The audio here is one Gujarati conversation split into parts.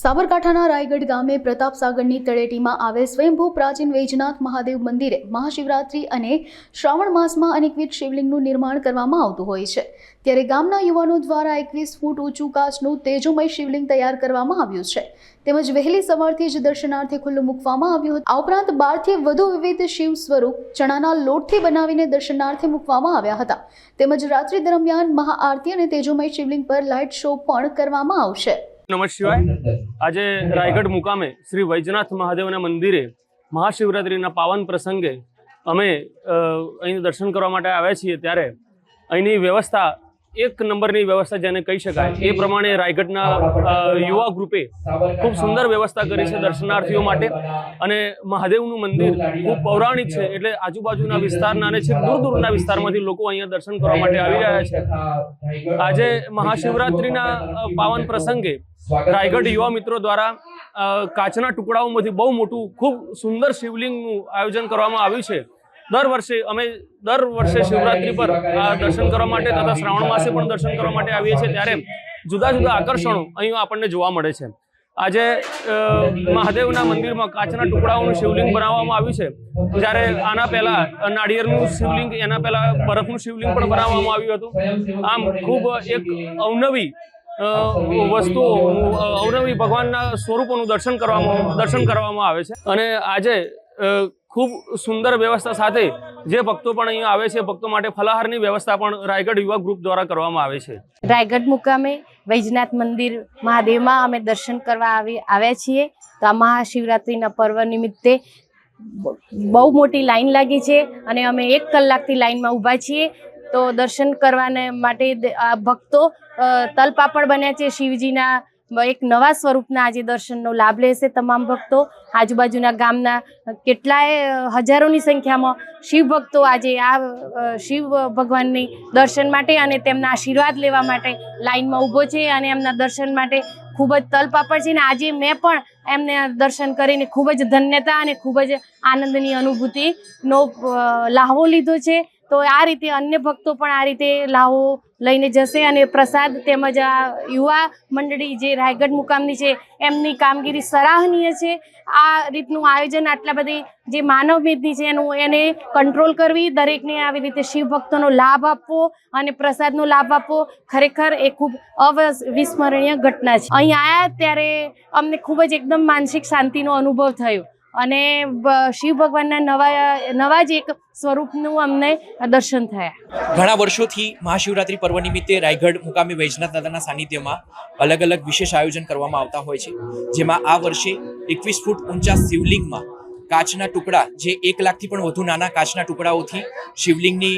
સાબરકાંઠાના રાયગઢ ગામે પ્રતાપસાગરની તળેટીમાં આવેલ સ્વયંભૂ પ્રાચીન વૈજનાથ મહાદેવ મંદિરે મહાશિવરાત્રી અને શ્રાવણ માસમાં અનેકવિધ શિવલિંગનું નિર્માણ કરવામાં આવતું હોય છે। ત્યારે ગામના યુવાનો દ્વારા 21 ફૂટ ઊંચું કાચનું તેજોમય શિવલિંગ તૈયાર કરવામાં આવ્યું છે, તેમજ વહેલી સવારથી જ દર્શનાર્થે ખુલ્લું મૂકવામાં આવ્યું હતું। આ ઉપરાંત 12 થી વધુ વિવિધ શિવ સ્વરૂપ ચણાના લોટથી બનાવીને દર્શનાર્થે મૂકવામાં આવ્યા હતા, તેમજ રાત્રિ દરમિયાન મહાઆરતી અને તેજોમય શિવલિંગ પર લાઇટ શો પણ કરવામાં આવશે। નમઃ શિવાય। આજે રાયગઢ મુકામે શ્રી વૈજનાથ મહાદેવના મંદિરે મહાશિવરાત્રિના પાવન પ્રસંગે અમે અહીં દર્શન કરવા માટે આવ્યા છીએ। ત્યારે અહીંની વ્યવસ્થા એક નંબરની વ્યવસ્થા જેને કહી શકાય એ પ્રમાણે રાયગઢના યુવા ગ્રુપે ખૂબ સુંદર વ્યવસ્થા કરી છે દર્શનાર્થીઓ માટે। અને મહાદેવનું મંદિર ખૂબ પૌરાણિક છે, એટલે આજુબાજુના વિસ્તારના અને છેક દૂર દૂરના વિસ્તારમાંથી લોકો અહીંયા દર્શન કરવા માટે આવી રહ્યા છે। આજે મહાશિવરાત્રિના પાવન પ્રસંગે રાયગઢ યુવા મિત્રો દ્વારા કાચના ટુકડાઓમાંથી બહુ મોટું ખૂબ સુંદર શિવલિંગનું આયોજન કરવામાં આવ્યું છે। દર વર્ષે શિવરાત્રી પર દર્શન કરવા માટે તથા શ્રાવણ માસે પણ દર્શન કરવા માટે આવીએ છીએ, ત્યારે જુદા જુદા આકર્ષણો અહીં આપણને જોવા મળે છે। આજે મહાદેવના મંદિરમાં કાચના ટુકડાઓનું શિવલિંગ બનાવવામાં આવ્યું છે, જ્યારે આના પહેલા નાળિયેરનું શિવલિંગ, એના પહેલા બરફનું શિવલિંગ પણ બનાવવામાં આવ્યું હતું। આમ ખૂબ એક અવનવી વસ્તુઓ, અવનવી ભગવાનના સ્વરૂપોનું દર્શન કરવામાં આવે છે। અને આજે ખૂબ સુંદર વ્યવસ્થા સાથે જે ભક્તો પણ અહીંયા આવે છે, ભક્તો માટે ફલાહારની વ્યવસ્થા પણ રાયગઢ યુવા ગ્રુપ દ્વારા કરવામાં આવે છે। રાયગઢ મુકામે વૈજનાથ મંદિર મહાદેવમાં અમે દર્શન કરવા આવ્યા છીએ। તો આ મહાશિવરાત્રિના પર્વ નિમિત્તે બહુ મોટી લાઈન લાગી છે અને અમે 1 કલાકથી લાઈનમાં ઊભા છીએ। તો દર્શન કરવાને માટે આ ભક્તો તલપાપડ બન્યા છે। શિવજીના એક નવા સ્વરૂપના આજે દર્શનનો લાભ લેશે તમામ ભક્તો। આજુબાજુના ગામના કેટલાય હજારોની સંખ્યામાં શિવ ભક્તો આજે આ શિવ ભગવાનની દર્શન માટે અને તેમના આશીર્વાદ લેવા માટે લાઈનમાં ઊભો છે અને એમના દર્શન માટે ખૂબ જ તલપાપડ છે। ને આજે મેં પણ એમને દર્શન કરીને ખૂબ જ ધન્યતા અને ખૂબ જ આનંદની અનુભૂતિનો લાહવો લીધો છે। તો આ રીતે અન્ય ભક્તો પણ આ રીતે લાહવો લઈને જશે અને પ્રસાદ તેમજ આ યુવા મંડળી જે રાયગઢ મુકામની છે એમની કામગીરી સરાહનીય છે। આ રીતનું આયોજન આટલા બધી જે માનવ મેદની છે એને કંટ્રોલ કરવી, દરેકને આવી રીતે શિવ ભક્તોનો લાભ આપવો અને પ્રસાદનો લાભ આપવો ખરેખર એ ખૂબ અવિસ્મરણીય ઘટના છે। અહીં આવ્યા ત્યારે અમને ખૂબ જ એકદમ માનસિક શાંતિનો અનુભવ થયો અને શિવ ભગવાનના નવા જ એક સ્વરૂપનું અમને દર્શન થયા। ઘણા વર્ષોથી મહાશિવરાત્રિ પર્વ નિમિત્તે રાયગઢ મુકામે વૈજનાથ દાદાના સાનિધ્યમાં અલગ અલગ વિશેષ આયોજન કરવામાં આવતા હોય છે, જેમાં આ વર્ષે 21 ફૂટ ઊંચા શિવલિંગમાં કાચના ટુકડા, જે 1 લાખથી પણ વધુ નાના કાચના ટુકડાઓથી શિવલિંગની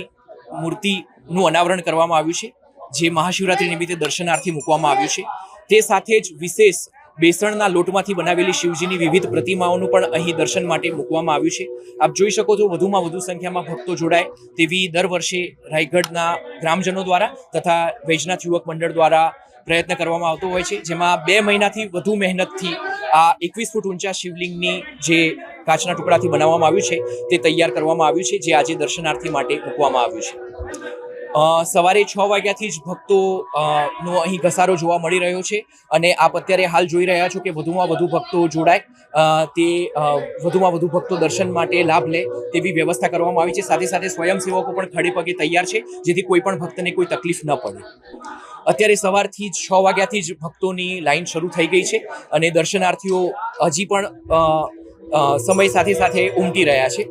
મૂર્તિનું અનાવરણ કરવામાં આવ્યું છે, જે મહાશિવરાત્રિ નિમિત્તે દર્શનાર્થે મૂકવામાં આવ્યું છે। તે સાથે જ વિશેષ બેસણના લોટમાંથી બનાવેલી શિવજીની વિવિધ પ્રતિમાઓનું પણ અહીં દર્શન માટે મૂકવામાં આવ્યું છે। આપ જોઈ શકો છો વધુમાં વધુ સંખ્યામાં ભક્તો જોડાય તેવી દર વર્ષે રાયગઢના ગ્રામજનો દ્વારા તથા વૈજનાથ યુવક મંડળ દ્વારા પ્રયત્ન કરવામાં આવતો હોય છે, જેમાં 2 મહિનાથી વધુ મહેનતથી આ 21 ફૂટ ઊંચા શિવલિંગની જે કાચના ટુકડાથી બનાવવામાં આવ્યું છે તે તૈયાર કરવામાં આવ્યું છે, જે આજે દર્શનાર્થી માટે મૂકવામાં આવ્યું છે। સવારે 6 વાગ્યાથી જ ભક્તોનો અહીં ઘસારો જોવા મળી રહ્યો છે અને આપ અત્યારે હાલ જોઈ રહ્યા છો કે વધુમાં વધુ ભક્તો જોડાય, તે વધુમાં વધુ ભક્તો દર્શન માટે લાભ લે તેવી વ્યવસ્થા કરવામાં આવી છે। સાથે સાથે સ્વયંસેવકો પણ ખડે પગે તૈયાર છે, જેથી કોઈ પણ ભક્તને કોઈ તકલીફ ન પડે। અત્યારે સવારથી જ 6 વાગ્યાથી જ ભક્તોની લાઈન શરૂ થઈ ગઈ છે અને દર્શનાર્થીઓ હજી પણ સમય સાથે સાથે ઉમટી રહ્યા છે।